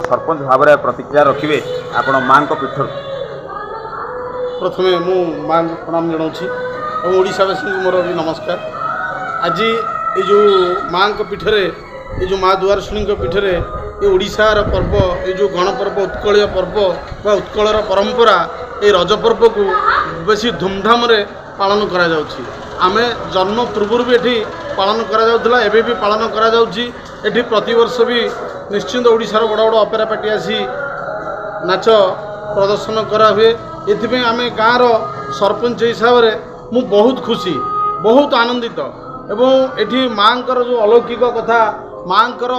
सरपंच भाव में प्रतिक्रिया रखिए आपण माँ पीठ प्रथमे मु माँ प्रणाम जनाऊँगी और ओडावासी मोर भी नमस्कार। आज ये जो माँ पीठरे ये जो माँ दुआरशुणी पीठरे ये ओडिशार पर्व ये जो गणपर्व उत्कलीय पर्व बा उत्कलर परंपरा ये रज पर्व को बेसी धूमधाम रे पालन करा जाउछि। आमे जन्म पूर्व भी एठी पालन करा जाउथला एबे भी पालन करा जाउछि। एठी प्रतिवर्ष भी निश्चिंत ओडिशार बड़ बड़ अपेरा पार्टी आसी नाच प्रदर्शन करा हुए। एथिपे आमे गाँव सरपंच हिसाब से मु बहुत खुशी बहुत आनंदित एवं एठी माँकर जो अलौकिक कथा माँकर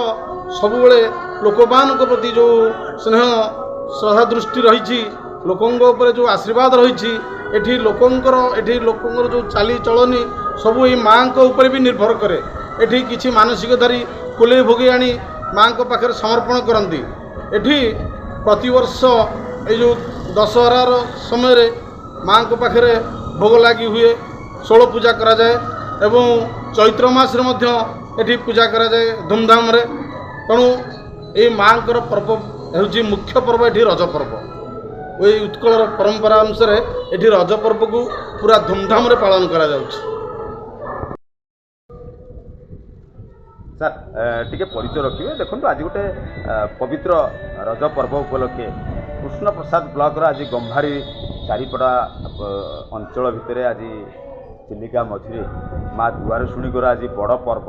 सबुबले लोकमान प्रति जो स्नेह श्रद्धा दृष्टि रही लोकों जो आशीर्वाद रही एठी लोकंर जो चाली चलनी सब ये माँ ऊपर भी निर्भर करे। एठी किछि मानसिक धारी कुले भोगी आनी माँ पाखे समर्पण करती। एठी प्रतिवर्ष ये जो दशहरार समय माँ पाखे भोग लगी हुए 16 पूजा करा जाए एवं चैत्र मास एठी पूजा करा जाए धूमधाम रे। तेणु ये माँ पर्व हूँ मुख्य पर्व एठी रज पर्व। ये उत्कलर परंपरा अनुसार एठी रज पर्व को पूरा धूमधाम रे पालन करा जाउछि। सर टिके परिचय रखिए देखो आज गोटे पवित्र रज पर्व उपलक्षे कृष्ण प्रसाद ब्लॉक आज गंभारी चारिपटा अंचल भितर आज चिलिका मझिरे माँ दुआरशुणी आज बड़ पर्व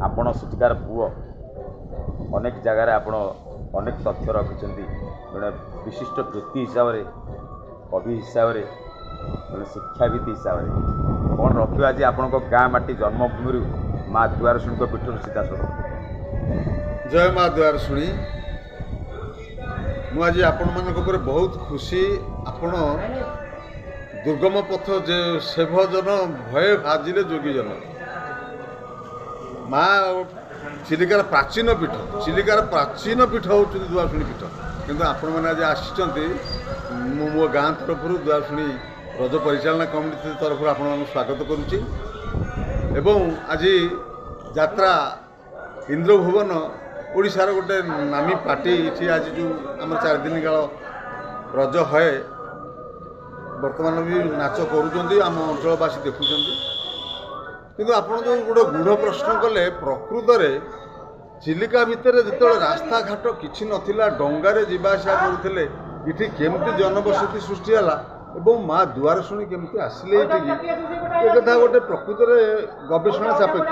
आपण सेठिकार पुओ अनेक जगार आपण अनेक तथ्य रखिंट जड़े विशिष्ट व्यक्ति हिसाब से कवि हिसाब से जड़े शिक्षाविद हिसाब से कौन रखिए आज आपण गाँ माटी जन्मभूमि माँ दुआरशुणी पीठ सीधा सर जय माँ दुआरशुणी। मुझे आपण मान बहुत खुशी आपण दुर्गम पथ जे सेवजन भय भाजिले जोगीजन माँ चिलिकार प्राचीन पीठ हूँ दुआरशुणी पीठ किंतु आपण मैंने आज आसी मो गाँ तरफ दुआरशुणी रज परिचालना कमिटी तरफ आपण स्वागत करुच्ची एवं आज यात्रा इंद्रभुवन ओडिशार गोटे नामी पार्टी ये आज जो आम 4 दिन काल रज है बर्तमान भी नाच करुँच आम अंचलवासी देखुं किंतु आपण जो गोटे गूढ़ प्रश्न कले प्रकृत में चिलिका भितर जो रास्ता घाट किसी नथिला डंगारे जीवासा करुले ये केमती जनबसति सृष्टि है एवं माँ दुआरशुणी केमती आसिले ये कथा गोटे प्रकृत में गवेषणा सापेक्ष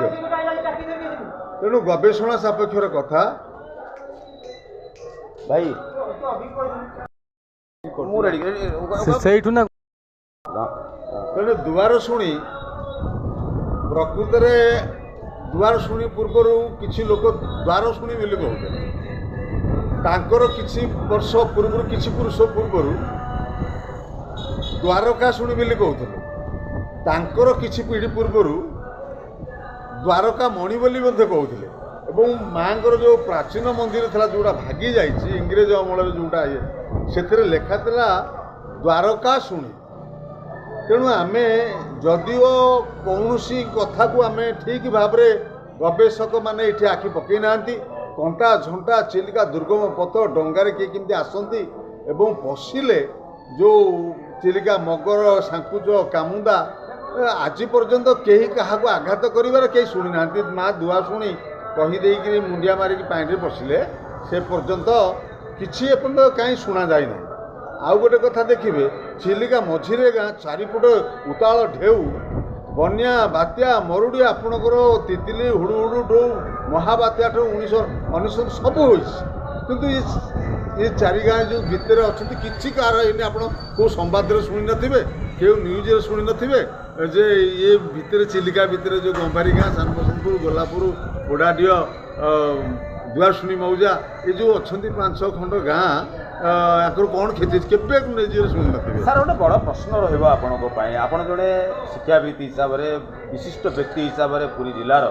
तेणु गवेषणा सापेक्षर कथा भाई तेणु दुआरशुणी प्रकृत में दुआरशुणी पूर्वर किसी लोक द्वारशुणी बोली कहते किसी वर्ष पूर्व किसी पुरुष पूर्वर द्वारका शुणी बोली कहते किसी पीढ़ी पूर्वर द्वारका मणि बोली कहते एवं माँ जो प्राचीन मंदिर था जोड़ा भागी जाइए इंग्रेज अमल जोटा ये से लेखा था द्वारका शुणी। तेणु आम जदिओ कौन कथा को आम ठीक भाव गवेषक मैंने ये आखि पकई ना कंटा झंटा चिलिका दुर्गम पथ डंगारे किए केमती आसती एवं पशिले जो चिलिका मगर सांकुच कामुंदा आज पर्यंत कहीं क्या आघात कर शुणी ना माँ दुआरशुणी कहीदे मुंडिया मारिक पानी पशिले से पर्यंत किसी एपर्यंत कहीं शुणा जाए ना। आउ गोटे कथा देखिए चिलिका मझिरे गाँ चारिपट उताल ढेउ बन्या बात्या मरुड़ी आपणकर तितली हुड़ु हुड़ु ढो महाबात्या ठू 1999 सब हो किंतु ये 4 गाँ जो भितर अच्छा किसी कार आप संवाद शुणी नथिबे क्यों न्यूज शुणी नथिबे जे ये भितर चिलिका भितर जो गंभारी गाँ सानबसंतपुर गोलापुर ओडाडीह दुआरशुणी मौजा ये जो अच्छा 5-6 खंड गाँ आखिर कौन क्षति केवे निजे शुणी नथिबे। सर गोटे बड़ प्रश्न रहा जड़े शिक्षाविद हिसाब से विशिष्ट व्यक्ति हिसाब से पुरी जिलार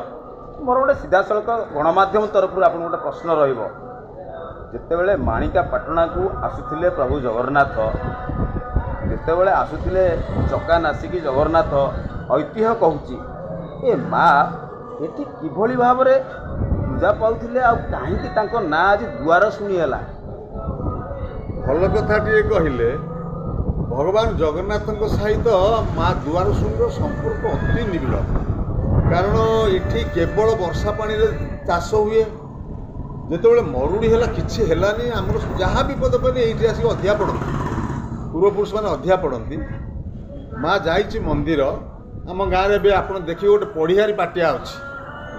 मोर गोटे सीधा सड़क गणमाध्यम तरफ आप गोटे प्रश्न रतबे माणिका पाटना को आसुले प्रभु जगन्नाथ जितेबले आसुले चका नासिकी जगन्नाथ ऐतिह्य कहूँ ए माँ ये किभली भाव ପୂଜା ପାଉଥିଲେ ଆଉ କାହିଁକି ତାଙ୍କ ନାଁ ଆଜି ଦୁଆର ଶୁଣି ହେଲା? ଭଲ କଥାଟିଏ କହିଲେ। ଭଗବାନ ଜଗନ୍ନାଥଙ୍କ ସହିତ ମା ଦୁଆରଶୁଣୀର ସମ୍ପର୍କ ଅତି ନିବିଡ଼। କାରଣ ଏଠି କେବଳ ବର୍ଷା ପାଣିରେ ଚାଷ ହୁଏ। ଯେତେବେଳେ ମରୁଡ଼ି ହେଲା, କିଛି ହେଲାନି, ଆମର ଯାହା ବିପଦ ପଡ଼ିଲେ ଏଇଠି ଆସିକି ଅଧିଆ ପଡ଼ନ୍ତି, ପୂର୍ବପୁରୁଷମାନେ ଅଧିଆ ପଡ଼ନ୍ତି। ମା ଯାଇଛି ମନ୍ଦିର। ଆମ ଗାଁରେ ଏବେ ଆପଣ ଦେଖିବେ ଗୋଟେ ପଡ଼ିହାରୀ ପାଟିଆ ଅଛି।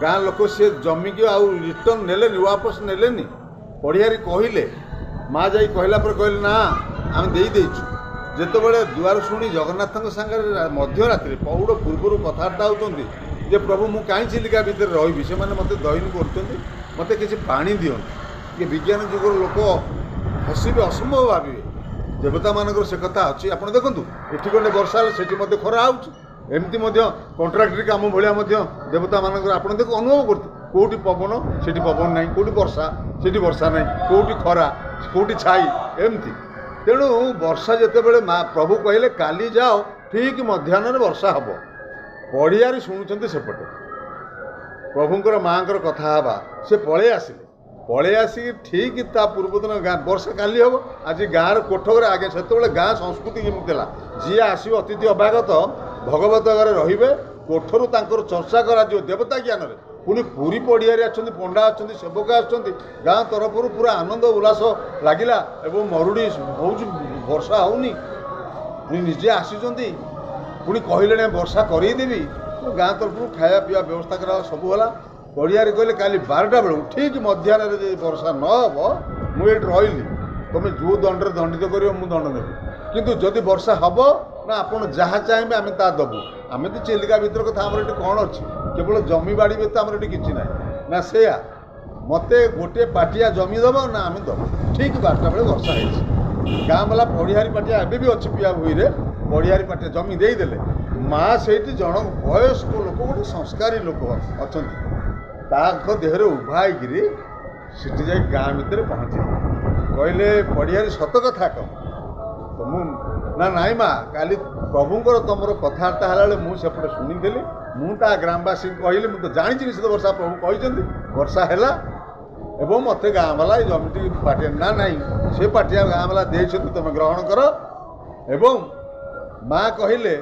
ଗାଁ ଲୋକ ସେ ଜମିକି ଆଉ ରିଟର୍ଣ୍ଣ ନେଲେନି, ୱାପସ ନେଲେନି। ପଡ଼ିହାରୀ କହିଲେ, ମା ଯାଇ କହିଲା ପରେ କହିଲେ ନା ଆମେ ଦେଇଦେଇଛୁ। ଯେତେବେଳେ ଦୁଆର ଶୁଣି ଜଗନ୍ନାଥଙ୍କ ସାଙ୍ଗରେ ମଧ୍ୟରାତ୍ରି ପହୁଡ଼ ପୂର୍ବରୁ କଥାବାର୍ତ୍ତା ହେଉଛନ୍ତି ଯେ ପ୍ରଭୁ ମୁଁ କାହିଁ ଚିଲିକା ଭିତରେ ରହିବି, ସେମାନେ ମୋତେ ଦୟନୀ କରୁଛନ୍ତି, ମୋତେ କିଛି ପାଣି ଦିଅନ୍ତୁ। ଟିକେ ବିଜ୍ଞାନ ଯୁଗର ଲୋକ ହସିବେ, ଅସମ୍ଭବ ଭାବିବେ। ଦେବତାମାନଙ୍କର ସେ କଥା ଅଛି। ଆପଣ ଦେଖନ୍ତୁ, ଏଠି ଗଣ୍ଡେ ବର୍ଷା ହେଲେ ସେଠି ମଧ୍ୟ ଖରା ହେଉଛି। ଏମିତି ମଧ୍ୟ କଣ୍ଟ୍ରାକ୍ଟରି କାମ ଭଳିଆ ମଧ୍ୟ ଦେବତାମାନଙ୍କର ଆପଣ ଦେଖ ଅନୁଭବ କରୁଥିବେ। କେଉଁଠି ପବନ ସେଠି ପବନ ନାହିଁ, କେଉଁଠି ବର୍ଷା ସେଠି ବର୍ଷା ନାହିଁ, କେଉଁଠି ଖରା କେଉଁଠି ଛାଇ, ଏମିତି। ତେଣୁ ବର୍ଷା ଯେତେବେଳେ ମା ପ୍ରଭୁ କହିଲେ କାଲି ଯାଅ, ଠିକ୍ ମଧ୍ୟାହ୍ନରେ ବର୍ଷା ହେବ। ପଡ଼ିଆରେ ଶୁଣୁଛନ୍ତି ସେପଟେ ପ୍ରଭୁଙ୍କର ମାଆଙ୍କର କଥା ହେବା, ସେ ପଳେଇ ଆସିଲେ। ପଳେଇ ଆସିକି ଠିକ୍ ତା ପୂର୍ବଦିନ ଗାଁ ବର୍ଷା କାଲି ହେବ, ଆଜି ଗାଁର କୋଠଘରେ ଆଗେ। ସେତେବେଳେ ଗାଁ ସଂସ୍କୃତି କେମିତି ଥିଲା, ଯିଏ ଆସିବ ଅତିଥି ଅଭ୍ୟାଗତ ଭଗବତ ଘରେ ରହିବେ, କୋଠରୁ ତାଙ୍କର ଚର୍ଚ୍ଚା କରାଯିବ ଦେବତା ଜ୍ଞାନରେ। ପୁଣି ପୁରୀ ପଡ଼ିଆରେ ଅଛନ୍ତି, ପଣ୍ଡା ଅଛନ୍ତି, ସେବକ ଆସୁଛନ୍ତି। ଗାଁ ତରଫରୁ ପୁରା ଆନନ୍ଦ ଉଲ୍ଲାସ ଲାଗିଲା। ଏବଂ ମରୁଡ଼ି ହେଉଛି, ବର୍ଷା ହେଉନି, ପୁଣି ନିଜେ ଆସିଛନ୍ତି, ପୁଣି କହିଲେଣି ବର୍ଷା କରେଇଦେବି। ଗାଁ ତରଫରୁ ଖାଇବା ପିଇବା ବ୍ୟବସ୍ଥା କରାଗଲା, ସବୁ ହେଲା। ପଡ଼ିଆରେ କହିଲେ କାଲି 12ଟା ବେଳକୁ ଠିକ୍ ମଧ୍ୟାହ୍ନରେ ଯଦି ବର୍ଷା ନ ହେବ, ମୁଁ ଏଇଠି ରହିଲି, ତୁମେ ଯେଉଁ ଦଣ୍ଡରେ ଦଣ୍ଡିତ କରିବ ମୁଁ ଦଣ୍ଡ ନେବି। କିନ୍ତୁ ଯଦି ବର୍ଷା ହେବ ନା ଆପଣ ଯାହା ଚାହିଁବେ ଆମେ ତାହା ଦେବୁ। ଆମେ ତ ଚିଲିକା ଭିତର କଥା, ଆମର ଏଠି କ'ଣ ଅଛି? କେବଳ ଜମି ବାଡ଼ି ବ୍ୟତୀତ ଆମର ଏଠି କିଛି ନାହିଁ ନା। ସେଇଆ ମୋତେ ଗୋଟିଏ ପାଟିଆ ଜମି ଦେବ ନା ଆମେ ଦେବୁ। ଠିକ୍ 12ଟା ବେଳେ ବର୍ଷା ହେଇଛି। ଗାଁ ବାଲା ପଡ଼ିହାରୀ ପାଟିଆ ଏବେ ବି ଅଛି, ପିଆ ଭୁଇଁରେ ପଡ଼ିହାରୀ ପାଟିଆ ଜମି ଦେଇଦେଲେ। ମା ସେଇଠି ଜଣ ବୟସ୍କ ଲୋକ, ଗୋଟେ ସଂସ୍କାରୀ ଲୋକ ଅଛନ୍ତି, ତାଙ୍କ ଦେହରେ ଉଭା ହେଇକିରି ସେଠି ଯାଇ ଗାଁ ଭିତରେ ପହଞ୍ଚିଲେ। କହିଲେ ପଡ଼ିହାରୀ ସତ କଥା କହ ତ? ମୁଁ ନା ନାଇଁ ମା, କାଲି ପ୍ରଭୁଙ୍କର ତମର କଥାବାର୍ତ୍ତା ହେଲାବେଳେ ମୁଁ ସେପଟେ ଶୁଣିଥିଲି। ମୁଁ ତା ଗ୍ରାମବାସୀଙ୍କୁ କହିଲି, ମୁଁ ତ ଜାଣିଛି ନିଶ୍ଚିତ ବର୍ଷା ପ୍ରଭୁ କହିଛନ୍ତି। ବର୍ଷା ହେଲା ଏବଂ ମୋତେ ଗାଁ ବାଲା ଏଇ ଜମିଟି ପାଟିଆ ନା ନାହିଁ, ସେ ପାଟିଆ ଗାଁ ବାଲା ଦେଇଛନ୍ତି, ତୁମେ ଗ୍ରହଣ କର। ଏବଂ ମା କହିଲେ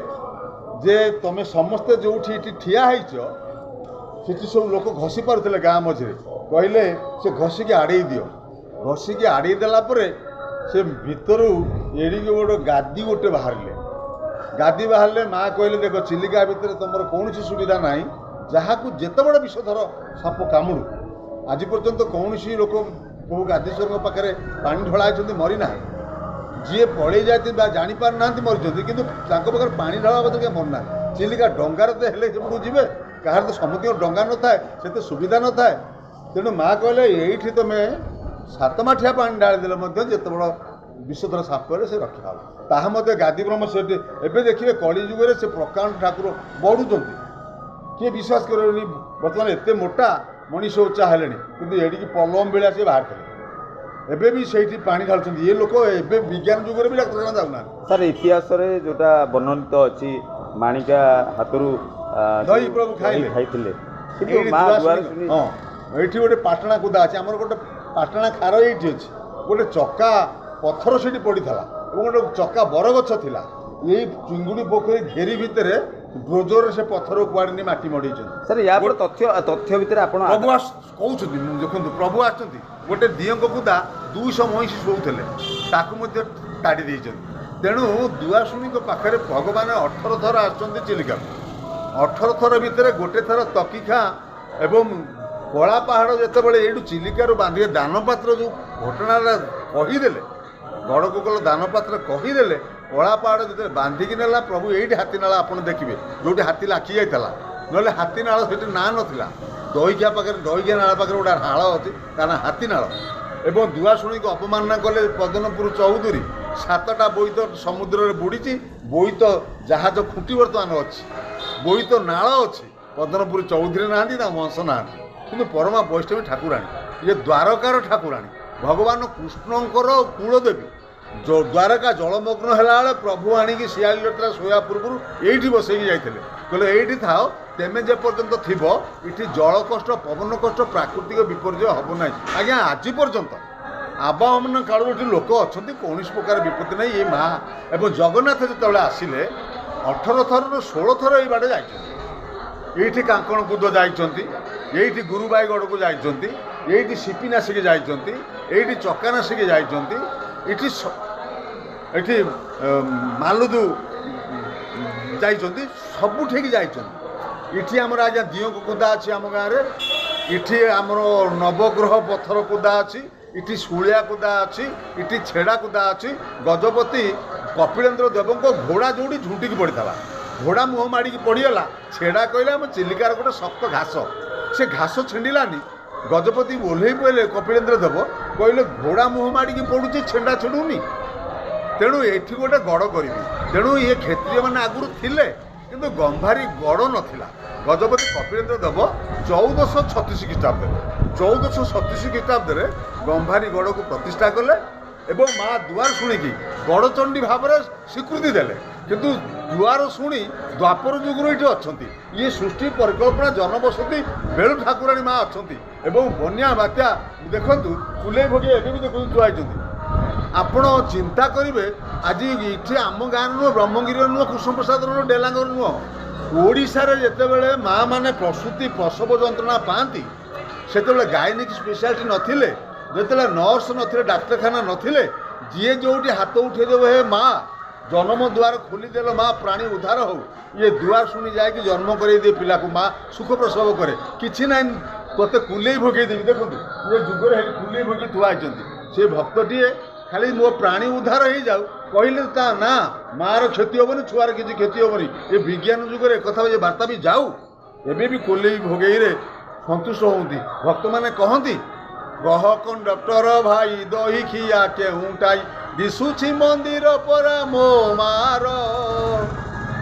ଯେ ତମେ ସମସ୍ତେ ଯେଉଁଠି ଏଠି ଠିଆ ହେଇଛ, ସେଠି ସବୁ ଲୋକ ଘଷି ପାରୁଥିଲେ ଗାଁ ମଝିରେ। କହିଲେ ସେ ଘଷିକି ଆଡ଼େଇ ଦିଅ। ଘଷିକି ଆଡ଼େଇ ଦେଲା ପରେ ସେ ଭିତରୁ ଏଡ଼ିକି ଗୋଟେ ଗାଦି ଗୋଟେ ବାହାରିଲେ। ଗାଦି ବାହାରିଲେ ମା କହିଲେ ଦେଖ, ଚିଲିକା ଭିତରେ ତୁମର କୌଣସି ସୁବିଧା ନାହିଁ। ଯାହାକୁ ଯେତେ ବଡ଼ ବିଷଧର ସାପ କାମୁଡ଼ୁ, ଆଜି ପର୍ଯ୍ୟନ୍ତ କୌଣସି ଲୋକ ପ୍ରଭୁ ଗାଦୀଶ୍ୱରଙ୍କ ପାଖରେ ପାଣି ଢଳା ହେଇଛନ୍ତି, ମରିନାହାନ୍ତି। ଯିଏ ପଳେଇ ଯାଇଛନ୍ତି ବା ଜାଣିପାରୁନାହାନ୍ତି ମରିଛନ୍ତି, କିନ୍ତୁ ତାଙ୍କ ପାଖରେ ପାଣି ଢଳା ବୋଧେ କିଏ ମରିନାହାନ୍ତି। ଚିଲିକା ଡଙ୍ଗାରେ ତ ହେଲେ ସେପଟକୁ ଯିବେ, କାହାର ତ ସମସ୍ତଙ୍କ ଡଙ୍ଗା ନଥାଏ, ସେତେ ସୁବିଧା ନଥାଏ। ତେଣୁ ମା କହିଲେ ଏଇଠି ତୁମେ 7 ମାଠିଆ ପାଣି ଢାଳିଦେଲେ ମଧ୍ୟ ଯେତେ ବଡ଼ ବିଷଧର ସାପ ହେଲେ ସେ ରକ୍ଷା ହେବ। ତାହା ମଧ୍ୟ ଗାଦି ବ୍ରହ୍ମ ସେଠି। ଏବେ ଦେଖିବେ କଳି ଯୁଗରେ ସେ ପ୍ରକାଣ୍ଡ ଠାକୁର ବଢ଼ୁଛନ୍ତି, କିଏ ବିଶ୍ୱାସ କରିବେନି। ବର୍ତ୍ତମାନ ଏତେ ମୋଟା ମଣିଷ ଉଚ୍ଚା ହେଲେଣି, କିନ୍ତୁ ଏଡ଼ିକି ପଲମ ଭଳିଆ ସେ ବାହାରିଥିଲେ। ଏବେ ବି ସେଇଠି ପାଣି ଢାଳୁଛନ୍ତି। ଏ ଲୋକ ଏବେ ବିଜ୍ଞାନ ଯୁଗରେ ବି ଡାକ୍ତରଖାନା ଯାଉନାହାନ୍ତି। ସାର୍ ଇତିହାସରେ ଯେଉଁଟା ବର୍ଣ୍ଣନିତ ଅଛି, ମାଣିକା ହାତରୁ ଦହି ପ୍ରଭୁ ଖାଇଥିଲେ, କିନ୍ତୁ ମା ଦୁଆରଶୁଣୀ ହଁ ଏଇଠି ଗୋଟେ ପାଟଣା କୁଦା ଅଛି। ଆମର ଗୋଟେ ପାଟଣା ଖାର ଏଇଠି ଅଛି। ଗୋଟେ ଚକା ପଥର ସେଠି ପଡ଼ିଥିଲା ଏବଂ ଗୋଟେ ଚକା ବରଗଛ ଥିଲା। ଏଇ ଚିଙ୍ଗୁଡ଼ି ପୋଖରୀ ଘେରି ଭିତରେ ଡ୍ରୋଜରରେ ସେ ପଥର କୁଆଡ଼େ ନେଇ ମାଟି ମଡ଼େଇଛନ୍ତି। ସାର୍ ୟା ପରେ ତଥ୍ୟ ଭିତରେ ଆପଣ ପ୍ରଭୁ କହୁଛନ୍ତି, ଦେଖନ୍ତୁ ପ୍ରଭୁ ଆସିଛନ୍ତି। ଗୋଟେ ଦିଅଙ୍କ କୁଦା 200 ମଇଁଷି ଶୋଉଥିଲେ, ତାକୁ ମଧ୍ୟ ତାଡ଼ି ଦେଇଛନ୍ତି। ତେଣୁ ଦୁଆରଶୁଣୀଙ୍କ ପାଖରେ ଭଗବାନ 18 ଥର ଆସୁଛନ୍ତି ଚିଲିକାକୁ। 18 ଥର ଭିତରେ ଗୋଟେ ଥର ତକିଖା ଏବଂ କଳା ପାହାଡ଼ ଯେତେବେଳେ ଏଇଠୁ ଚିଲିକାରୁ ବାନ୍ଧିବେ, ଦାନପାତ୍ର ଯେଉଁ ଘଟଣାଟା କହିଦେଲେ, ଗଡ଼କୁକଲ ଦାନପାତ୍ର କହିଦେଲେ, କଳା ପାହାଡ଼ ଯେତେବେଳେ ବାନ୍ଧିକି ନେଲା, ପ୍ରଭୁ ଏଇଠି ହାତୀନାଳ ଆପଣ ଦେଖିବେ, ଯେଉଁଠି ହାତୀ ଲାଖି ଯାଇଥିଲା। ନହେଲେ ହାତୀନାଳ ସେଠି ନାଁ ନଥିଲା। ଦହିକିଆ ପାଖରେ, ଦହିକିଆ ନାଳ ପାଖରେ ଗୋଟେ ନାଳ ଅଛି, ତା ନାଁ ହାତୀନାଳ। ଏବଂ ଦୁଆରଶୁଣୀଙ୍କୁ ଅପମାନନା କଲେ ପଦନପୁର ଚୌଧୁରୀ। 7ଟା ବୋଇତ ସମୁଦ୍ରରେ ବୁଡ଼ିଛି। ବୋଇତ ଜାହାଜ ଖୁଣ୍ଟି ବର୍ତ୍ତମାନ ଅଛି, ବୋଇତ ନାଳ ଅଛି। ପଦନପୁର ଚୌଧୁରୀ ନାହାନ୍ତି, ତା ବଂଶ ନାହାନ୍ତି, କିନ୍ତୁ ପରମା ବୈଷ୍ଣବୀ ଠାକୁରାଣୀ, ଇଏ ଦ୍ୱାରକାର ଠାକୁରାଣୀ, ଭଗବାନ କୃଷ୍ଣଙ୍କର କୁଳଦେବୀ। ଦ୍ୱାରକା ଜଳମଗ୍ନ ହେଲାବେଳେ ପ୍ରଭୁ ଆଣିକି ଶିଆଳି ଯାତ୍ରା ଶୋଇବା ପୂର୍ବରୁ ଏଇଠି ବସେଇକି ଯାଇଥିଲେ। କହିଲେ ଏଇଠି ଥାଅ, ତେମେ ଯେ ପର୍ଯ୍ୟନ୍ତ ଥିବ ଏଠି ଜଳ କଷ୍ଟ ପବନ କଷ୍ଟ ପ୍ରାକୃତିକ ବିପର୍ଯ୍ୟୟ ହେବ ନାହିଁ। ଆଜ୍ଞା ଆଜି ପର୍ଯ୍ୟନ୍ତ ଆବାହମାନ କାଳରୁ ଏଠି ଲୋକ ଅଛନ୍ତି, କୌଣସି ପ୍ରକାର ବିପତ୍ତି ନାହିଁ। ଏ ମା ଏବଂ ଜଗନ୍ନାଥ ଯେତେବେଳେ ଆସିଲେ 18 ଥରରୁ 16 ଥର ଏଇ ବାଟେ ଯାଇଛନ୍ତି। ଏଇଠି କାଙ୍କଣକୁଦ ଯାଇଛନ୍ତି, ଏଇଠି ଗୁରୁବାଇଗଡ଼କୁ ଯାଇଛନ୍ତି, ଏଇଠି ସିପିନାସିକି ଯାଇଛନ୍ତି, ଏଇଠି ଚକାନାସିକି ଯାଇଛନ୍ତି, ଏଠି ମାଲୁଦୁ ଯାଇଛନ୍ତି, ସବୁଠିକି ଯାଇଛନ୍ତି। ଏଠି ଆମର ଆଜ୍ଞା ଦିଅଁଙ୍କ କୁଦା ଅଛି ଆମ ଗାଁରେ, ଏଠି ଆମର ନବଗ୍ରହ ପଥର କୁଦା ଅଛି, ଏଠି ଶୁଳିଆ କୁଦା ଅଛି, ଏଠି ଛେଡ଼ା କୁଦା ଅଛି। ଗଜପତି କପିଳେନ୍ଦ୍ର ଦେବଙ୍କ ଘୋଡ଼ା ଯେଉଁଠି ଝୁଣ୍ଟିକି ପଡ଼ିଥିଲା, ଘୋଡ଼ା ମୁହଁ ମାଡ଼ିକି ପଡ଼ିଗଲା। ଛେଡ଼ା କହିଲେ ଆମ ଚିଲିକାର ଗୋଟେ ଶକ୍ତ ଘାସ, ସେ ଘାସ ଛିଣ୍ଡିଲାନି। ଗଜପତି ଓହ୍ଲେଇ ପଡ଼ିଲେ କପିଳେନ୍ଦ୍ର ଦେବ, କହିଲେ ଘୋଡ଼ା ମୁହଁ ମାଡ଼ିକି ପଡ଼ୁଛି, ଛେଣ୍ଡା ଛିଡ଼ୁନି, ତେଣୁ ଏଠି ଗୋଟେ ଗଡ଼ କରିବି। ତେଣୁ ଇଏ କ୍ଷତ୍ରିୟମାନେ ଆଗରୁ ଥିଲେ, କିନ୍ତୁ ଗମ୍ଭାରୀ ଗଡ଼ ନଥିଲା। ଗଜପତି କପିଳେନ୍ଦ୍ର ଦେବ 1436 ଖ୍ରୀଷ୍ଟାବ୍ଦରେ 1436 ଖ୍ରୀଷ୍ଟାବ୍ଦରେ ଗମ୍ଭାରୀ ଗଡ଼କୁ ପ୍ରତିଷ୍ଠା କଲେ ଏବଂ ମା ଦୁଆର ଶୁଣିକି ଗଡ଼ଚଣ୍ଡୀ ଭାବରେ ସ୍ୱୀକୃତି ଦେଲେ। କିନ୍ତୁ ଦୁଆର ଶୁଣି ଦ୍ୱାପର ଯୁଗରୁ ଏଠି ଅଛନ୍ତି। ଇଏ ସୃଷ୍ଟି ପରିକଳ୍ପନା ଜନବସତି ବେଳୁ ଠାକୁରାଣୀ ମା ଅଛନ୍ତି। ଏବଂ ବନ୍ୟା ବାତ୍ୟା ଦେଖନ୍ତୁ, କୁଲେଇ ଭୋଗୀ ଏବେ ବି ଦେଖନ୍ତୁ ଛୁଆ ହେଇଛନ୍ତି। ଆପଣ ଚିନ୍ତା କରିବେ, ଆଜି ଏଠି ଆମ ଗାଁରେ ନୁହଁ, ବ୍ରହ୍ମଗିରିର ନୁହଁ, କୃଷ୍ଣପ୍ରସାଦର ନୁହଁ, ଡେଲାଙ୍ଗର ନୁହଁ, ଓଡ଼ିଶାରେ ଯେତେବେଳେ ମାଆ ମାନେ ପ୍ରସୂତି ପ୍ରସବ ଯନ୍ତ୍ରଣା ପାଆନ୍ତି, ସେତେବେଳେ ଗାଇନିକ୍ ସ୍ପେଶାଲିଟି ନଥିଲେ, ଯେତେବେଳେ ନର୍ସ ନଥିଲେ, ଡାକ୍ତରଖାନା ନଥିଲେ, ଯିଏ ଯେଉଁଠି ହାତ ଉଠେଇଦେବ, ହେ ମା ଜନ୍ମ ଦୁଆର ଖୋଲିଦେଲ ମା, ପ୍ରାଣୀ ଉଦ୍ଧାର ହଉ, ଇଏ ଦୁଆର ଶୁଣି ଯାଇକି ଜନ୍ମ କରେଇ ଦିଏ ପିଲାକୁ, ମା ସୁଖ ପ୍ରସବ କରେ। କିଛି ନାହିଁ, ତୋତେ କୁଲେଇ ଭୋଗେଇ ଦେବି। ଦେଖନ୍ତୁ ଏ ଯୁଗରେ ହେଠି କୁଲେଇ ଭୋଗେଇ ଥୁଆ ହେଇଛନ୍ତି। ସେ ଭକ୍ତଟିଏ ଖାଲି ମୋ ପ୍ରାଣୀ ଉଦ୍ଧାର ହେଇଯାଉ କହିଲେ ତା ନା, ମାଆର କ୍ଷତି ହେବନି, ଛୁଆର କିଛି କ୍ଷତି ହେବନି। ଏ ବିଜ୍ଞାନ ଯୁଗରେ ଏକଥା ଏ ବାର୍ତ୍ତା ବି ଯାଉ। ଏବେ ବି କୋଲେଇ ଭୋଗେଇରେ ସନ୍ତୁଷ୍ଟ ହୁଅନ୍ତି। ଭକ୍ତମାନେ କହନ୍ତି, କହ କଣ୍ଡକ୍ଟର ଭାଇ ଦହି ଖିଆ କେଉଁଟାଇ, ଦିଶୁଛି ମନ୍ଦିର ପରା ମୋ ମାର,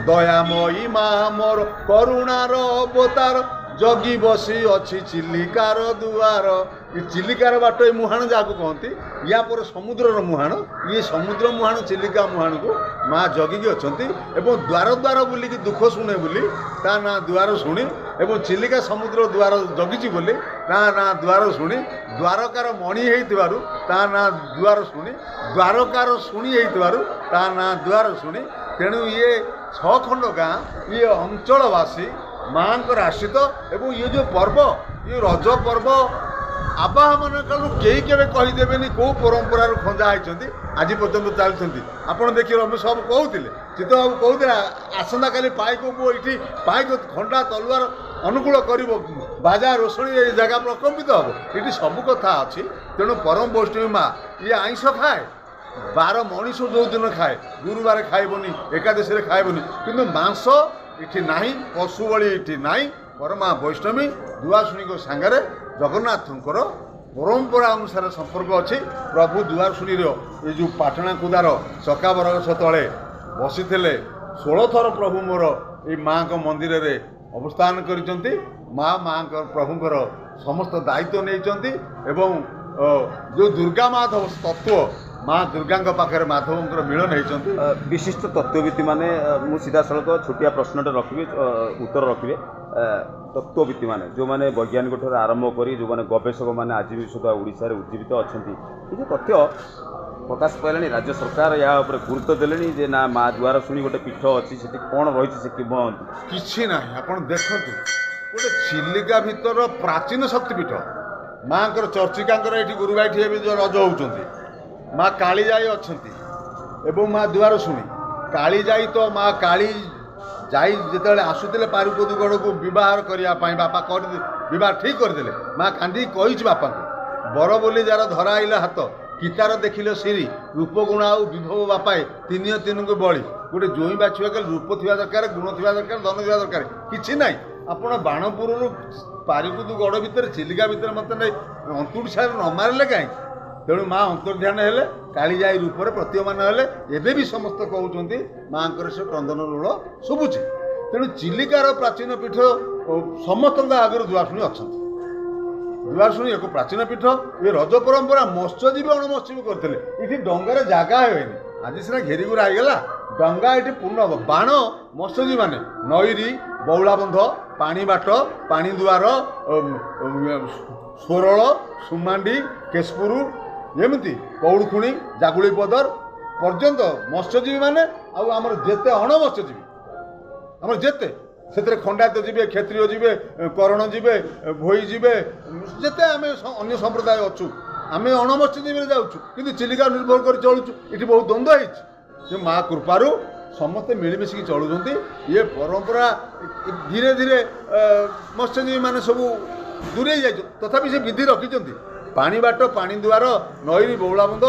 ଦୟାମୟୀ ମା ମୋର କରୁଣାର ଅବତାର, ଜଗି ବସି ଅଛି ଚିଲିକାର ଦୁଆର। ଏ ଚିଲିକାର ବାଟ ଏ ମୁହାଣ ଯାହାକୁ କହନ୍ତି, ୟା ପରେ ସମୁଦ୍ରର ମୁହାଣ, ଇଏ ସମୁଦ୍ର ମୁହାଣ ଚିଲିକା ମୁହାଣକୁ ମା ଜଗିକି ଅଛନ୍ତି। ଏବଂ ଦ୍ୱାର ଦ୍ୱାର ବୁଲିକି ଦୁଃଖ ଶୁଣେ ବୋଲି ତା ନାଁ ଦୁଆର ଶୁଣି, ଏବଂ ଚିଲିକା ସମୁଦ୍ର ଦ୍ୱାର ଜଗିଛି ବୋଲି ତା ନାଁ ଦୁଆର ଶୁଣି, ଦ୍ୱାରକାର ମଣି ହେଇଥିବାରୁ ତା ନାଁ ଦୁଆର ଶୁଣି, ଦ୍ୱାରକାର ଶୁଣି ହେଇଥିବାରୁ ତା ନାଁ ଦୁଆର ଶୁଣି। ତେଣୁ ଇଏ 6 ଖଣ୍ଡ ଗାଁ, ଇଏ ଅଞ୍ଚଳବାସୀ ମାଆଙ୍କର ଆଶ୍ରିତ। ଏବଂ ଇଏ ଯେଉଁ ପର୍ବ, ଇଏ ରଜ ପର୍ବ ଆବାହମାନ କାଳରୁ କେହି କେବେ କହିଦେବେନି କେଉଁ ପରମ୍ପରାରୁ ଖଞ୍ଜା ହେଇଛନ୍ତି, ଆଜି ପର୍ଯ୍ୟନ୍ତ ଚାଲିଛନ୍ତି। ଆପଣ ଦେଖି ରମେଶ ବାବୁ କହୁଥିଲେ, ଚିତ୍ତ ବାବୁ କହୁଥିଲେ, ଆସନ୍ତାକାଲି ପାଇକ ପୁଅ ଏଠି ପାଇକ ଖଣ୍ଡା ତଲୁଆର ଅନୁକୂଳ କରିବ, ବାଜା ରୋଷଣୀ ଏ ଜାଗା ପ୍ରକମ୍ପିତ ହେବ। ଏଠି ସବୁ କଥା ଅଛି। ତେଣୁ ପରମ ବୈଷ୍ଣବୀ ମା ଇଏ ଆଇଁଷ ଖାଏ, ବାର ମଣିଷ ଯେଉଁଦିନ ଖାଏ, ଗୁରୁବାର ଖାଇବନି, ଏକାଦଶୀରେ ଖାଇବନି, କିନ୍ତୁ ମାଂସ ଏଠି ନାହିଁ, ପଶୁ ବଳି ଏଠି ନାହିଁ। ପରମା ବୈଷ୍ଣବୀ ଦୁଆଶୁଣୀଙ୍କ ସାଙ୍ଗରେ ଜଗନ୍ନାଥଙ୍କର ପରମ୍ପରା ଅନୁସାରେ ସମ୍ପର୍କ ଅଛି। ପ୍ରଭୁ ଦୁଆଶୁଣୀର ଏ ଯେଉଁ ପାଟଣା କୁଦାର ଚକା ବରଗଛ ତଳେ ବସିଥିଲେ 16 ଥର ପ୍ରଭୁ ମୋର ଏଇ ମାଆଙ୍କ ମନ୍ଦିରରେ ଅବସ୍ଥାନ କରିଛନ୍ତି। ମାଆଙ୍କ ପ୍ରଭୁଙ୍କର ସମସ୍ତ ଦାୟିତ୍ୱ ନେଇଛନ୍ତି। ଏବଂ ଯେଉଁ ଦୁର୍ଗା ମାଧବ ତତ୍ତ୍ୱ, ମା ଦୁର୍ଗାଙ୍କ ପାଖରେ ମାଧବଙ୍କର ମିଳନ ହେଇଛନ୍ତି। ବିଶିଷ୍ଟ ତତ୍ତ୍ୱବିତ୍ମାନେ, ମୁଁ ସିଧାସଳଖ ଛୋଟିଆ ପ୍ରଶ୍ନଟେ ରଖିବି, ଉତ୍ତର ରଖିବେ। ତତ୍ତ୍ୱବିତ୍ମାନେ ଯେଉଁମାନେ ବୈଜ୍ଞାନିକ ଠାରୁ ଆରମ୍ଭ କରି ଯେଉଁମାନେ ଗବେଷକମାନେ ଆଜି ବି ସୁଦ୍ଧା ଓଡ଼ିଶାରେ ଉଜ୍ଜୀବିତ ଅଛନ୍ତି, ଏ ଯେଉଁ ତଥ୍ୟ ପ୍ରକାଶ ପାଇଲାଣି, ରାଜ୍ୟ ସରକାର ଏହା ଉପରେ ଗୁରୁତ୍ୱ ଦେଲେଣି ଯେ ନା ମା ଦୁଆର ଶୁଣି ଗୋଟେ ପୀଠ ଅଛି, ସେଠି କ'ଣ ରହିଛି ସେ କିମ୍ବଦନ୍ତୀ? କିଛି ନାହିଁ। ଆପଣ ଦେଖନ୍ତୁ, ଗୋଟେ ଚିଲିକା ଭିତର ପ୍ରାଚୀନ ଶକ୍ତିପୀଠ ମାଆଙ୍କର, ଚର୍ଚ୍ଚିକାଙ୍କର ଏଠି ଗୁରୁବାଇଠି ଏବେ ଯେଉଁ ରଜ ହେଉଛନ୍ତି, ମା କାଳିଜାଇ ଅଛନ୍ତି। ଏବଂ ମା ଦୁଆର ଶୁଣି କାଳିଜାଇ, ତ ମା କାଳି ଯାଇ ଯେତେବେଳେ ଆସୁଥିଲେ ପାରିପଦୁଗଡ଼କୁ ବିବାହ କରିବା ପାଇଁ, ବାପା ବିବାହ ଠିକ୍ କରିଦେଲେ। ମା କାନ୍ଦିକି କହିଛି ବାପାଙ୍କୁ, ବର ବୋଲି ଯାର ଧରା ଆଇଲା ହାତ, କିତାର ଦେଖିଲ ସିରି, ରୂପଗୁଣ ଆଉ ବିଭବ ବାପାଏ, ତିନିକୁ ବଳି। ଗୋଟେ ଜୋଇଁ ବାଛିବା କଲେ ରୂପ ଥିବା ଦରକାର, ଗୁଣ ଥିବା ଦରକାର, ଧନ ଥିବା ଦରକାର, କିଛି ନାହିଁ। ଆପଣ ବାଣପୁରରୁ ପାରିକୁଦୁଗଡ଼ ଭିତରେ, ଚିଲିକା ଭିତରେ ମୋତେ ନେଇ ଅନ୍ତୁଡ଼ି ସାରେ ନ ମାରିଲେ କାହିଁକି? ତେଣୁ ମା ଅନ୍ତର୍ଧ୍ୟାନ ହେଲେ, କାଳିଜାଇ ରୂପରେ ପ୍ରତୀୟମାନ ହେଲେ। ଏବେ ବି ସମସ୍ତେ କହୁଛନ୍ତି ମାଆଙ୍କର ସେ କ୍ରନ୍ଦନ ରୋଳ ଶୁଭୁଛି। ତେଣୁ ଚିଲିକାର ପ୍ରାଚୀନ ପୀଠ ସମସ୍ତଙ୍କ ଆଗରୁ ଦୁଆଶୁଣୀ ଅଛନ୍ତି। ଦୁଆଶୁଣୀ ଏକ ପ୍ରାଚୀନ ପୀଠ। ଏ ରଜ ପରମ୍ପରା ମତ୍ସ୍ୟଜୀବୀ ଅଣମତ୍ସ୍ୟଜୀବୀ କରିଥିଲେ। ଏଠି ଡଙ୍ଗାରେ ଜାଗା ହୁଏନି, ଆଜି ସିନା ଘେରିଗୁରା ହେଇଗଲା, ଡଙ୍ଗା ଏଠି ପୂର୍ଣ୍ଣ ହେବ। ବାଣ ମତ୍ସ୍ୟଜୀବୀମାନେ ନଈରି, ବଉଳାବନ୍ଧ, ପାଣି ବାଟ, ପାଣି ଦୁଆର, ସୋରଳ, ସୁମାଣ୍ଡି, କେଶପୁର, ଏମିତି କଉଡ଼ଖୁଣି, ଜାଗୁଳି ପଦର ପର୍ଯ୍ୟନ୍ତ ମତ୍ସ୍ୟଜୀବୀମାନେ ଆଉ ଆମର ଯେତେ ଅଣମତ୍ସ୍ୟଜୀବୀ ଆମର ଯେତେ ସେଥିରେ ଖଣ୍ଡାୟତ ଯିବେ, କ୍ଷତ୍ରିୟ ଯିବେ, କରଣ ଯିବେ, ଭୋଇ ଯିବେ, ଯେତେ ଆମେ ଅନ୍ୟ ସମ୍ପ୍ରଦାୟ ଅଛୁ ଆମେ ଅଣମତ୍ସ୍ୟଜୀବୀରେ ଯାଉଛୁ, କିନ୍ତୁ ଚିଲିକା ନିର୍ଭର କରି ଚଳୁଛୁ। ଏଠି ବହୁତ ଦ୍ୱନ୍ଦ୍ୱ ହେଇଛି, ଯେ ମା କୃପାରୁ ସମସ୍ତେ ମିଳିମିଶିକି ଚଳୁଛନ୍ତି। ଇଏ ପରମ୍ପରା ଧୀରେ ଧୀରେ ମତ୍ସ୍ୟଜୀବୀମାନେ ସବୁ ଦୂରେଇ ଯାଇଛନ୍ତି, ତଥାପି ସେ ବିଧି ରଖିଛନ୍ତି। ପାଣି ବାଟ, ପାଣି ଦୁଆର, ନଈରି, ବଉଳାବନ୍ଧ,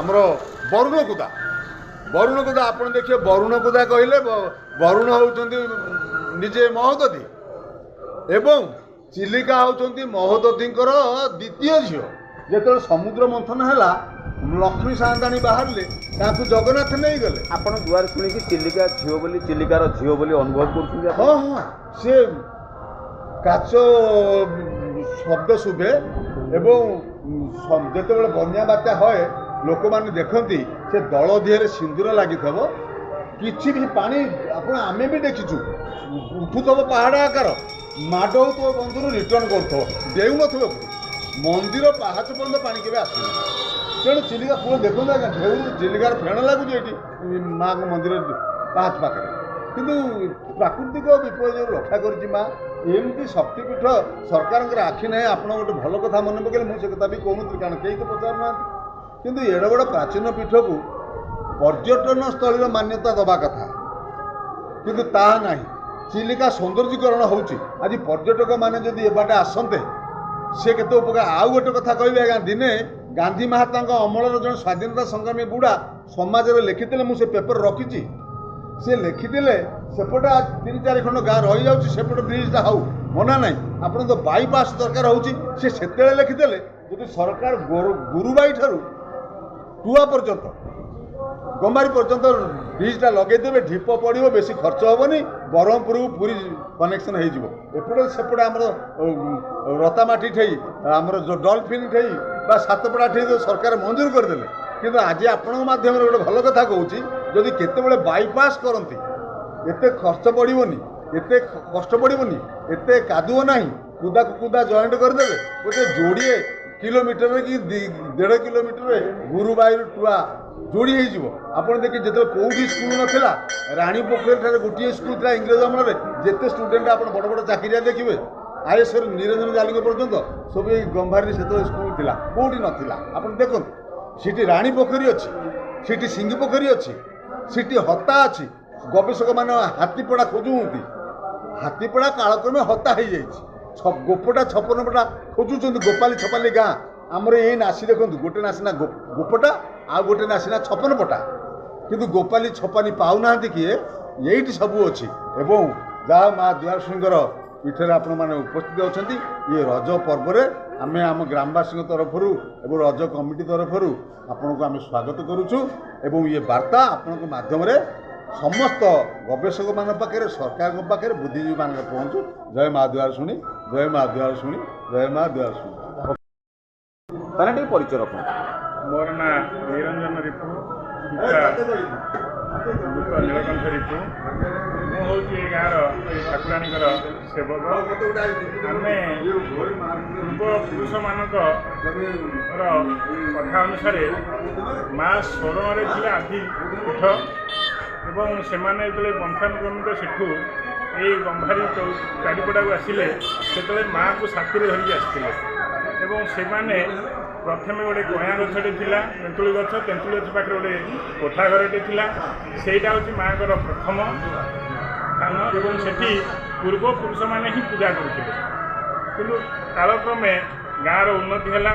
ଆମର ବରୁଣକୁଦା। ବରୁଣକୁଦା ଆପଣ ଦେଖିବେ, ବରୁଣକୁଦା କହିଲେ ବରୁଣ ହେଉଛନ୍ତି ନିଜେ ମହୋଦଧି ଏବଂ ଚିଲିକା ହେଉଛନ୍ତି ମହୋଦଧିଙ୍କର ଦ୍ୱିତୀୟ ଝିଅ। ଯେତେବେଳେ ସମୁଦ୍ର ମନ୍ଥନ ହେଲା, ଲକ୍ଷ୍ମୀ ସାଆନ୍ତାଣୀ ବାହାରିଲେ, ତାଙ୍କୁ ଜଗନ୍ନାଥ ନେଇଗଲେ। ଆପଣ ଦୁଆର ଶୁଣିକି ଚିଲିକା ଝିଅ ବୋଲି, ଚିଲିକାର ଝିଅ ବୋଲି ଅନୁଭବ କରୁଛନ୍ତି? ହଁ ହଁ, ସେ କାଚ ଶବ୍ଦ ଶୁଭେ ଏବଂ ଯେତେବେଳେ ବନ୍ୟା ବାତ୍ୟା ହୁଏ ଲୋକମାନେ ଦେଖନ୍ତି ସେ ଦଳ ଦେହରେ ସିନ୍ଦୁର ଲାଗିଥିବ, କିଛି ବି ପାଣି ଆମେ ବି ଦେଖିଛୁ, ଉଠୁଥିବ ପାହାଡ଼ ଆକାର, ମାଡ଼ ହେଉଥିବ ବନ୍ଧରୁ ରିଟର୍ଣ୍ଣ କରୁଥିବ, ଡେଉନଥିବ। ମନ୍ଦିର ପାହାଚ ପର୍ଯ୍ୟନ୍ତ ପାଣି କେବେ ଆସୁନି। ତେଣୁ ଚିଲିକା ପୁଅ ଦେଖନ୍ତୁ ଆଜ୍ଞା, ଢେଉ ଚିଲିକାର ଫେଣ ଲାଗୁଛି ଏଠି ମାଆଙ୍କ ମନ୍ଦିର ପାହାଚ ପାଖରେ। କିନ୍ତୁ ପ୍ରାକୃତିକ ବିପର୍ଯ୍ୟୟରୁ ରକ୍ଷା କରିଛି ମା। ଏମିତି ଶକ୍ତିପୀଠ ସରକାରଙ୍କର ଆଖି ନାହିଁ। ଆପଣ ଗୋଟେ ଭଲ କଥା ମନେ ପକାଇଲେ, ମୁଁ ସେ କଥା ବି କହୁନଥିଲି, କାରଣ କେହି ତ ପଚାରୁନାହାନ୍ତି। କିନ୍ତୁ ଏଡ଼େ ବଡ଼ ପ୍ରାଚୀନ ପୀଠକୁ ପର୍ଯ୍ୟଟନ ସ୍ଥଳୀର ମାନ୍ୟତା ଦେବା କଥା, କିନ୍ତୁ ତାହା ନାହିଁ। ଚିଲିକା ସୌନ୍ଦର୍ଯ୍ୟକରଣ ହେଉଛି। ଆଜି ପର୍ଯ୍ୟଟକମାନେ ଯଦି ଏ ବାଟେ ଆସନ୍ତେ ସେ କେତେ ଉପକାର। ଆଉ ଗୋଟେ କଥା କହିବି ଆଜ୍ଞା, ଦିନେ ଗାନ୍ଧୀ ମହାତ୍ମାଙ୍କ ଅମଳର ଜଣେ ସ୍ୱାଧୀନତା ସଂଗ୍ରାମୀ ବୁଢ଼ା ସମାଜରେ ଲେଖିଥିଲେ, ମୁଁ ସେ ପେପର ରଖିଛି। ସେ ଲେଖିଥିଲେ ସେପଟେ 3-4 ଖଣ୍ଡ ଗାଁ ରହିଯାଉଛି, ସେପଟେ ବ୍ରିଜ୍ଟା ହଉ, ମନା ନାହିଁ, ଆପଣ ତ ବାଇପାସ୍ ଦରକାର ହେଉଛି। ସେ ସେତେବେଳେ ଲେଖିଥିଲେ ଯଦି ସରକାର ଗୁରୁବାଇ ଠାରୁ ଟୁଆ ପର୍ଯ୍ୟନ୍ତ, ଗମାରି ପର୍ଯ୍ୟନ୍ତ ବ୍ରିଜ୍ଟା ଲଗେଇଦେବେ, ଢିପ ପଡ଼ିବ, ବେଶୀ ଖର୍ଚ୍ଚ ହେବନି, ବ୍ରହ୍ମପୁରକୁ ପୁରୀ କନେକ୍ସନ୍ ହେଇଯିବ। ଏପଟେ ସେପଟେ ଆମର ରତାମାଟି ଠେଇ, ଆମର ଡଲଫିନ୍ ଠେଇ ବା ସାତପଡ଼ା ଠେଇ ସରକାର ମଞ୍ଜୁର କରିଦେଲେ। କିନ୍ତୁ ଆଜି ଆପଣଙ୍କ ମାଧ୍ୟମରେ ଗୋଟେ ଭଲ କଥା କହୁଛି, ଯଦି କେତେବେଳେ ବାଇପାସ୍ କରନ୍ତି ଏତେ ଖର୍ଚ୍ଚ ପଡ଼ିବନି, ଏତେ କଷ୍ଟ ପଡ଼ିବନି, ଏତେ କାଦୁଅ ନାହିଁ, କୁଦାକୁ କୁଦା ଜଏଣ୍ଟ କରିଦେବେ, ଗୋଟେ ଯୋଡ଼ିଏ କିଲୋମିଟରରେ କି 1.5 କିଲୋମିଟରରେ ଗୁରୁବାଇରୁ ଟୁଆ ଯୋଡ଼ି ହେଇଯିବ। ଆପଣ ଦେଖି ଯେତେବେଳେ କେଉଁଠି ସ୍କୁଲ ନଥିଲା, ରାଣୀ ପୋଖରୀଠାରେ ଗୋଟିଏ ସ୍କୁଲ ଥିଲା ଇଂରେଜ ଅମଳରେ, ଯେତେ ଷ୍ଟୁଡେଣ୍ଟ ଆପଣ ବଡ଼ ବଡ଼ ଚାକିରିଆ ଦେଖିବେ, ଆଇଏସ୍ର ନିରଞ୍ଜନ ଜାଲିଙ୍କ ପର୍ଯ୍ୟନ୍ତ ସବୁ ଏଇ ଗମ୍ଭାରୀରେ ସେତେବେଳେ ସ୍କୁଲ ଥିଲା, କେଉଁଠି ନଥିଲା। ଆପଣ ଦେଖନ୍ତୁ, ସେଠି ରାଣୀ ପୋଖରୀ ଅଛି, ସେଠି ସିଙ୍ଗି ପୋଖରୀ ଅଛି, ସେଠି ହତା ଅଛି। ଗବେଷକମାନେ ହାତୀପଡ଼ା ଖୋଜୁଛନ୍ତି, ହାତୀପଡ଼ା କାଳକ୍ରମେ ହତା ହେଇଯାଇଛି। ଗୋପଟା 56ପଟା ଖୋଜୁଛନ୍ତି, ଗୋପାଲି ଛପାଲି ଗାଁ। ଆମର ଏଇ ନାସି ଦେଖନ୍ତୁ, ଗୋଟେ ନାସି ନା ଗୋପଟା, ଆଉ ଗୋଟେ ନାସି ନା 56ପଟା, କିନ୍ତୁ ଗୋପାଲି ଛପାନି ପାଉନାହାନ୍ତି କିଏ। ଏଇଠି ସବୁ ଅଛି। ଏବଂ ଯାହା ମା ଦୁଆରଶୁଣୀଙ୍କର ପୀଠରେ ଆପଣମାନେ ଉପସ୍ଥିତ ଅଛନ୍ତି, ଇଏ ରଜ ପର୍ବରେ ଆମେ ଆମ ଗ୍ରାମବାସୀଙ୍କ ତରଫରୁ ଏବଂ ରଜ କମିଟି ତରଫରୁ ଆପଣଙ୍କୁ ଆମେ ସ୍ୱାଗତ କରୁଛୁ। ଏବଂ ଇଏ ବାର୍ତ୍ତା ଆପଣଙ୍କ ମାଧ୍ୟମରେ ସମସ୍ତ ଗବେଷକମାନଙ୍କ ପାଖରେ, ସରକାରଙ୍କ ପାଖରେ, ବୁଦ୍ଧିଜୀବୀମାନଙ୍କ ପହଞ୍ଚୁ। ଜୟ ମା ଦୁଆରଶୁଣୀ, ଜୟ ମା ଦୁଆରଶୁଣୀ, ଜୟ ମା ଦୁଆରଶୁଣୀ। ତାହେଲେ ଟିକେ ପରିଚୟ ରଖନ୍ତୁ। ମୋର ନାଁ ନିରଞ୍ଜନ ରିପୁ, ପିତା ମୃତ ନୀଳକଣ୍ଠ ରିପୁ। ମୁଁ ହେଉଛି ଏ ଗାଁର ଠାକୁରାଣୀଙ୍କର ସେବକ। ଆମେ ପୂର୍ବପୁରୁଷମାନଙ୍କର କଥା ଅନୁସାରେ ମା ସ୍ୱରଣରେ ଥିଲା ଆଦି ପୀଠ ଏବଂ ସେମାନେ ଯେତେବେଳେ ବଂଶାନୁକ୍ରମିକ ସେଠୁ ଏଇ ଗମ୍ଭାରୀ ଚାରିପଟାକୁ ଆସିଲେ, ସେତେବେଳେ ମାଆକୁ ସାଥିରେ ଧରିକି ଆସିଥିଲେ ଏବଂ ସେମାନେ ପ୍ରଥମେ ଗୋଟେ କଇଁଆ ଗଛଟେ ଥିଲା, ତେନ୍ତୁଳି ଗଛ ପାଖରେ ଗୋଟେ କୋଠା ଘରଟେ ଥିଲା। ସେଇଟା ହେଉଛି ମାଆଙ୍କର ପ୍ରଥମ ସ୍ଥାନ ଏବଂ ସେଠି ପୂର୍ବପୁରୁଷମାନେ ହିଁ ପୂଜା କରୁଥିଲେ। କିନ୍ତୁ କାଳକ୍ରମେ ଗାଁର ଉନ୍ନତି ହେଲା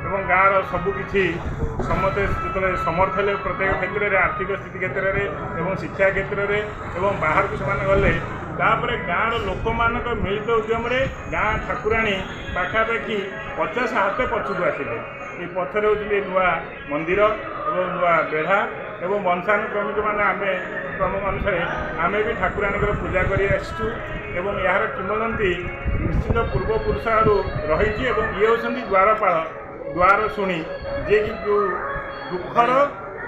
ଏବଂ ଗାଁର ସବୁକିଛି ସମସ୍ତେ ଯେତେବେଳେ ସମର୍ଥ ହେଲେ, ପ୍ରତ୍ୟେକ କ୍ଷେତ୍ରରେ, ଆର୍ଥିକ ସ୍ଥିତି କ୍ଷେତ୍ରରେ ଏବଂ ଶିକ୍ଷା କ୍ଷେତ୍ରରେ ଏବଂ ବାହାରକୁ ସେମାନେ ଗଲେ, ତାପରେ ଗାଁର ଲୋକମାନଙ୍କ ମିଳିତ ଉଦ୍ୟମରେ ଗାଁ ଠାକୁରାଣୀ ପାଖାପାଖି 50 ହାତ ପଛକୁ ଆସିଲେ। ଏ ପଛରେ ହେଉଥିଲେ ନୂଆ ମନ୍ଦିର ଏବଂ ନୂଆ ବେଢ଼ା ଏବଂ ବଂଶାନୁକ୍ରମିକମାନେ ଆମେ କ୍ରମ ଅନୁସାରେ ଆମେ ବି ଠାକୁରାଣୀଙ୍କର ପୂଜା କରି ଆସିଛୁ ଏବଂ ଏହାର କିମ୍ବଦନ୍ତୀ ନିଶ୍ଚିତ ପୂର୍ବପୁରୁଷ ଆଡ଼ୁ ରହିଛି। ଏବଂ ଇଏ ହେଉଛନ୍ତି ଦ୍ୱାରପାଳ, ଦ୍ୱାର ଶୁଣି, ଯିଏକି ଯେଉଁ ଦୁଃଖର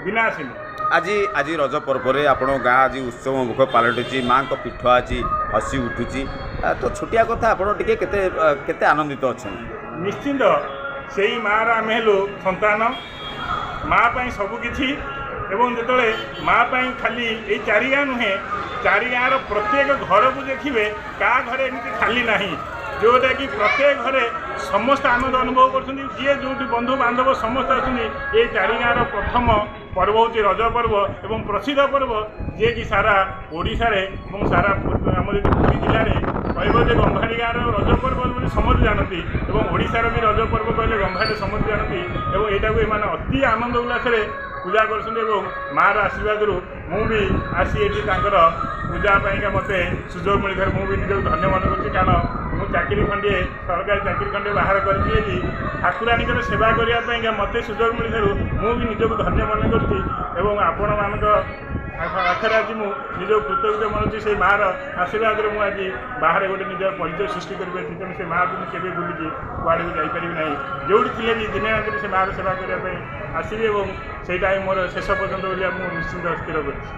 ବିନାଶିନୀ। আজি আজি রজ পর্বরে আপনার গাঁ আজি উৎসব মুখ পালটিছি মাঁ পীঠ আজি হসি উঠুছি তো ছোটিয়া কথা আপনার টিকে কেতে কেতে আনন্দিত অছেন? ନିଶ୍ଚିନ୍ତ ସେଇ ମାଆର ଆମେ ହେଲୁ ସନ୍ତାନ। ମା ପାଇଁ ସବୁକିଛି ଏବଂ ଯେତେବେଳେ ମା ପାଇଁ ଖାଲି ଏଇ ଚାରି ଗାଁ ନୁହେଁ, ଚାରି ଗାଁର ପ୍ରତ୍ୟେକ ଘରକୁ ଦେଖିବେ କାହା ଘରେ ଏମିତି ଖାଲି ନାହିଁ, ଯେଉଁଟାକି ପ୍ରତ୍ୟେକ ଘରେ ସମସ୍ତେ ଆନନ୍ଦ ଅନୁଭବ କରୁଛନ୍ତି। ଯିଏ ଯେଉଁଠି ବନ୍ଧୁବାନ୍ଧବ ସମସ୍ତେ ଅଛନ୍ତି। ଏ ଚାରି ଗାଁର ପ୍ରଥମ ପର୍ବ ହେଉଛି ରଜ ପର୍ବ ଏବଂ ପ୍ରସିଦ୍ଧ ପର୍ବ, ଯିଏକି ସାରା ଓଡ଼ିଶାରେ ଏବଂ ସାରା ଆମ ଯଦି ପୁରୀ ଜିଲ୍ଲାରେ କହିବ ଯେ ଗମ୍ଭାରୀ ଗାଁର ରଜ ପର୍ବ ବୋଲି ସମସ୍ତେ ଜାଣନ୍ତି ଏବଂ ଓଡ଼ିଶାର ବି ରଜ ପର୍ବ କହିଲେ ଗମ୍ଭାରୀରେ ସମସ୍ତେ ଜାଣନ୍ତି ଏବଂ ଏଇଟାକୁ ଏମାନେ ଅତି ଆନନ୍ଦ ଉଲ୍ଲାସରେ ପୂଜା କରୁଛନ୍ତି ଏବଂ ମାଆର ଆଶୀର୍ବାଦରୁ ମୁଁ ବି ଆସି ଏଠି ତାଙ୍କର ପୂଜା ପାଇଁକା ମୋତେ ସୁଯୋଗ ମିଳିଥାଏ। ମୁଁ ବି ନିଜକୁ ଧନ୍ୟ ମନେ କରୁଛି, କାରଣ ମୁଁ ଚାକିରି ଖଣ୍ଡିଏ ସରକାରୀ ଚାକିରି ଖଣ୍ଡିଏ ବାହାର କରିଥିଲି କି ଠାକୁରାଣୀଙ୍କର ସେବା କରିବା ପାଇଁକା ମୋତେ ସୁଯୋଗ ମିଳିଥିବାରୁ ମୁଁ ବି ନିଜକୁ ଧନ୍ୟ ମନେ କରୁଛି ଏବଂ ଆପଣମାନଙ୍କ ପାଖରେ ଆଜି ମୁଁ ନିଜକୁ କୃତଜ୍ଞ ମନୁଛି। ସେଇ ମାଆର ଆଶୀର୍ବାଦରେ ମୁଁ ଆଜି ବାହାରେ ଗୋଟେ ନିଜର ପରିଚୟ ସୃଷ୍ଟି କରିପାରିଛି। ତେଣୁ ସେ ମାଆକୁ ମୁଁ କେବେ ଭୁଲିକି କୁଆଡ଼େ ବି ଯାଇପାରିବି ନାହିଁ। ଯେଉଁଠି ଥିଲେ ବି ଦିନେ ନା ଦିନେ ସେ ମାଆର ସେବା କରିବା ପାଇଁ ଆସିବି ଏବଂ ସେଇଟା ହିଁ ମୋର ଶେଷ ପର୍ଯ୍ୟନ୍ତ ବୋଲି ମୁଁ ନିଶ୍ଚିନ୍ତ ସ୍ଥିର କରିଛି।